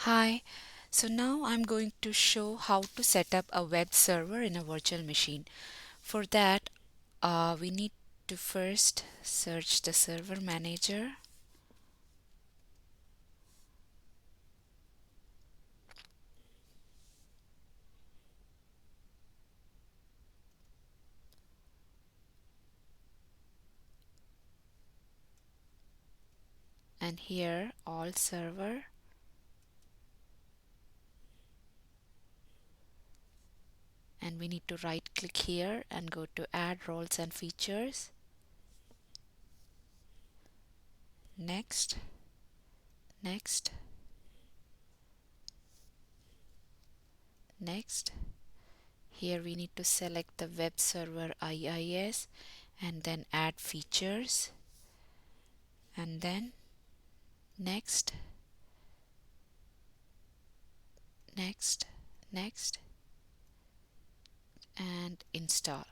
Hi, so now I'm going to show how to set up a web server in a virtual machine. For that, we need to first search the server manager, and here all server, and we need to right click here and go to add roles and features. Next, next, next. Here we need to select the web server IIS and then add features, and then next, next, next, and install.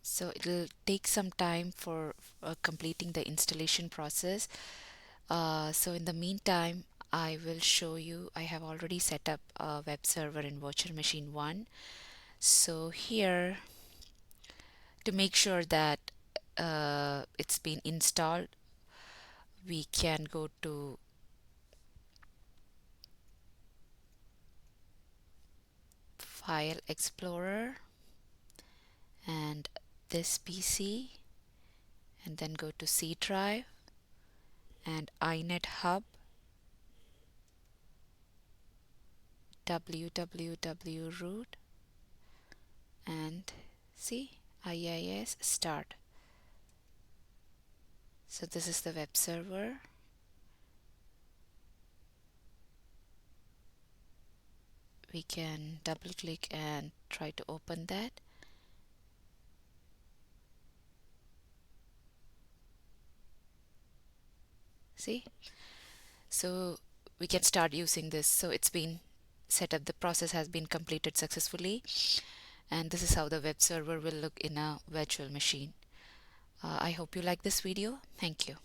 So it'll take some time for completing the installation process. So in the meantime, I will show you, I have already set up a web server in virtual machine 1. So here, to make sure that it's been installed, we can go to File Explorer and this PC, and then go to C drive and iNet Hub, www root, and see IIS start. So this is the web server. We can double click and try to open that. See? So we can start using this. So it's been set up, the process has been completed successfully, and this is how the web server will look in a virtual machine. I hope you like this video. Thank you.